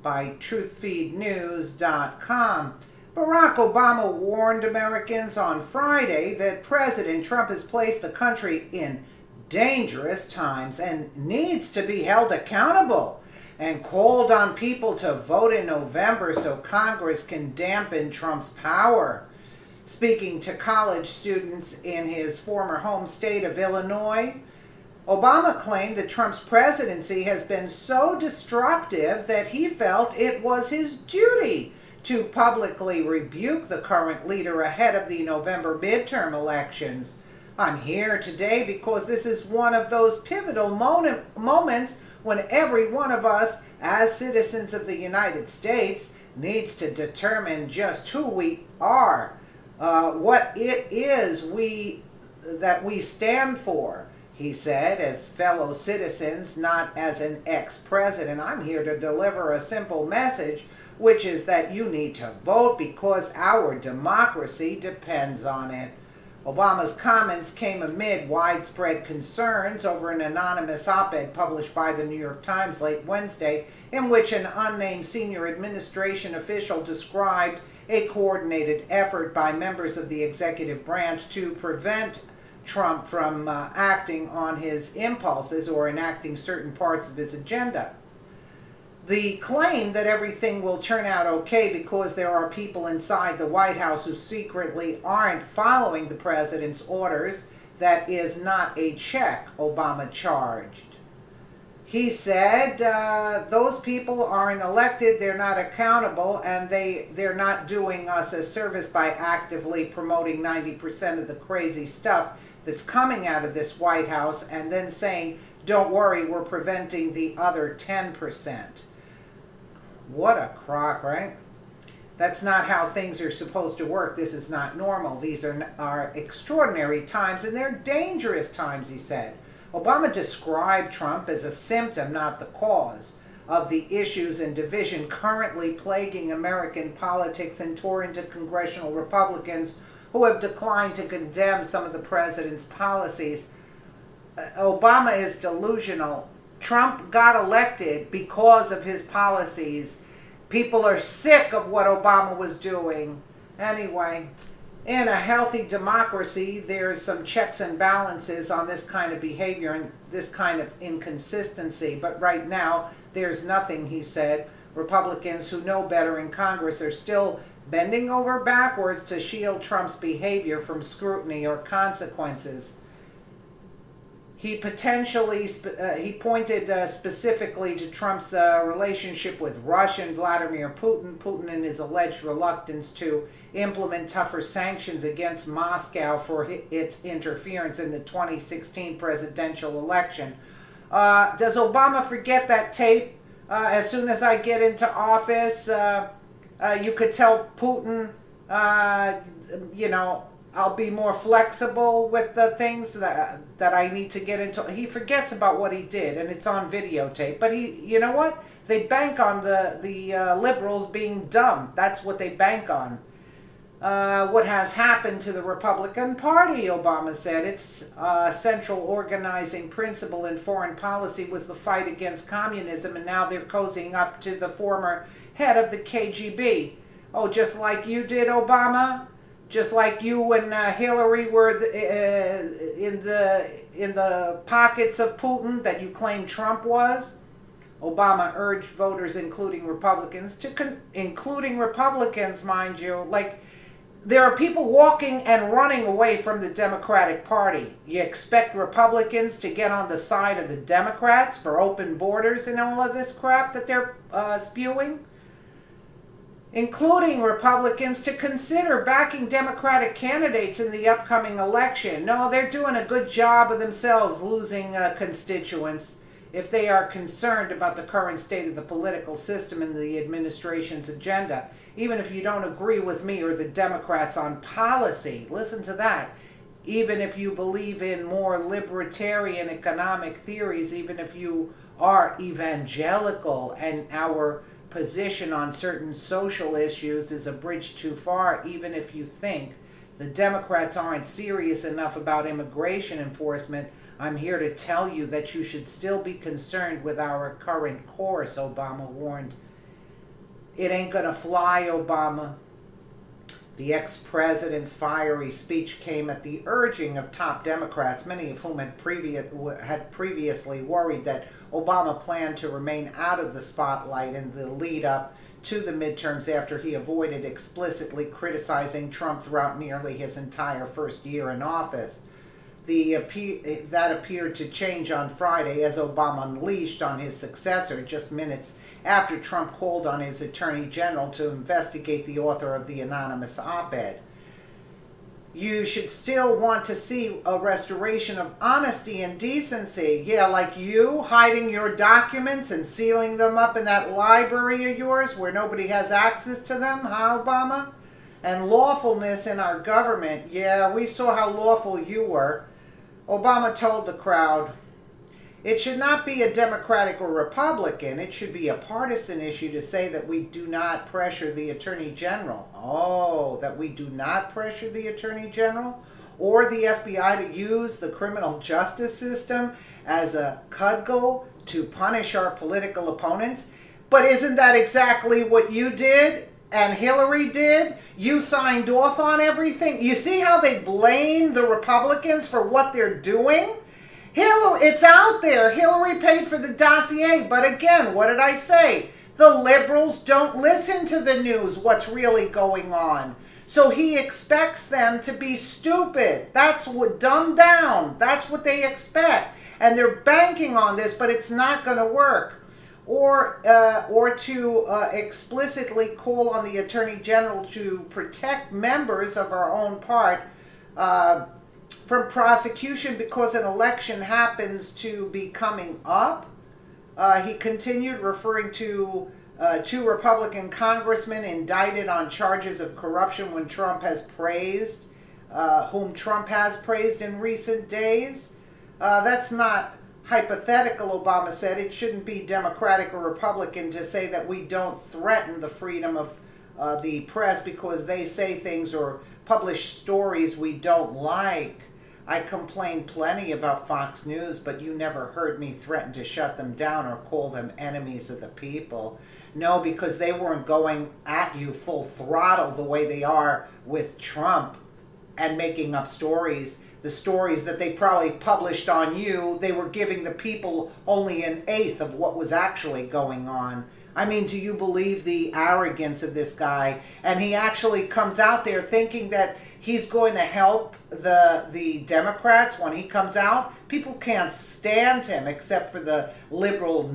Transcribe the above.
by truthfeednews.com. Barack Obama warned Americans on Friday that President Trump has placed the country in dangerous times and needs to be held accountable, and called on people to vote in November so Congress can dampen Trump's power. Speaking to college students in his former home state of Illinois, Obama claimed that Trump's presidency has been so destructive that he felt it was his duty to publicly rebuke the current leader ahead of the November midterm elections. I'm here today because this is one of those pivotal moments when every one of us, as citizens of the United States, needs to determine just who we are, what it is that we stand for. He said, as fellow citizens, not as an ex-president. I'm here to deliver a simple message, which is that you need to vote because our democracy depends on it. Obama's comments came amid widespread concerns over an anonymous op-ed published by the New York Times late Wednesday, in which an unnamed senior administration official described a coordinated effort by members of the executive branch to prevent Trump from acting on his impulses or enacting certain parts of his agenda. The claim that everything will turn out okay because there are people inside the White House who secretly aren't following the president's orders, that is not a check, Obama charged. He said those people aren't elected, they're not accountable, and they're not doing us a service by actively promoting 90% of the crazy stuff that's coming out of this White House and then saying, don't worry, we're preventing the other 10%. What a crock, right? That's not how things are supposed to work. This is not normal. These are extraordinary times, and they're dangerous times, he said. Obama described Trump as a symptom, not the cause, of the issues and division currently plaguing American politics, and tore into congressional Republicans who have declined to condemn some of the president's policies. Obama is delusional. Trump got elected because of his policies. People are sick of what Obama was doing. Anyway, in a healthy democracy, there's some checks and balances on this kind of behavior and this kind of inconsistency. But right now, there's nothing, he said. Republicans who know better in Congress are still bending over backwards to shield Trump's behavior from scrutiny or consequences. He pointed specifically to Trump's relationship with Russia and Vladimir Putin and his alleged reluctance to implement tougher sanctions against Moscow for its interference in the 2016 presidential election. Does Obama forget that tape? As soon as I get into office, you could tell Putin, I'll be more flexible with the things that I need to get into. He forgets about what he did, and it's on videotape. But you know what? They bank on the liberals being dumb. That's what they bank on. What has happened to the Republican Party, Obama said. Its central organizing principle in foreign policy was the fight against communism, and now they're cozying up to the former head of the KGB. Oh, just like you did, Obama? Just like you and Hillary were in the pockets of Putin that you claim Trump was? Obama urged voters, including Republicans, including Republicans, mind you, like there are people walking and running away from the Democratic Party. You expect Republicans to get on the side of the Democrats for open borders and all of this crap that they're spewing? Including Republicans to consider backing Democratic candidates in the upcoming election. No, they're doing a good job of themselves losing constituents if they are concerned about the current state of the political system and the administration's agenda. Even if you don't agree with me or the Democrats on policy, listen to that. Even if you believe in more libertarian economic theories, even if you are evangelical and our position on certain social issues is a bridge too far, even if you think the Democrats aren't serious enough about immigration enforcement, I'm here to tell you that you should still be concerned with our current course, Obama warned. It ain't gonna fly, Obama. The ex-president's fiery speech came at the urging of top Democrats, many of whom had previously worried that Obama planned to remain out of the spotlight in the lead-up to the midterms after he avoided explicitly criticizing Trump throughout nearly his entire first year in office. That appeared to change on Friday as Obama unleashed on his successor just minutes after Trump called on his attorney general to investigate the author of the anonymous op-ed. You should still want to see a restoration of honesty and decency. Yeah, like you hiding your documents and sealing them up in that library of yours where nobody has access to them, huh, Obama? And lawfulness in our government. Yeah, we saw how lawful you were. Obama told the crowd, it should not be a Democratic or Republican. It should be a partisan issue to say that we do not pressure the Attorney General. Oh, that we do not pressure the Attorney General or the FBI to use the criminal justice system as a cudgel to punish our political opponents. But isn't that exactly what you did and Hillary did? You signed off on everything. You see how they blame the Republicans for what they're doing? Hillary, it's out there. Hillary paid for the dossier. But again, what did I say? The liberals don't listen to the news, what's really going on. So he expects them to be stupid. That's what, dumbed down. That's what they expect. And they're banking on this, but it's not going to work. Or to explicitly call on the Attorney General to protect members of our own part from prosecution because an election happens to be coming up. He continued, referring to two Republican congressmen indicted on charges of corruption whom Trump has praised in recent days. That's not hypothetical, Obama said. It shouldn't be Democratic or Republican to say that we don't threaten the freedom of the press because they say things or publish stories we don't like. I complained plenty about Fox News, but you never heard me threaten to shut them down or call them enemies of the people. No, because they weren't going at you full throttle the way they are with Trump and making up stories. The stories that they probably published on you, they were giving the people only an eighth of what was actually going on. I mean, do you believe the arrogance of this guy? And he actually comes out there thinking that he's going to help the Democrats when he comes out. People can't stand him except for the liberal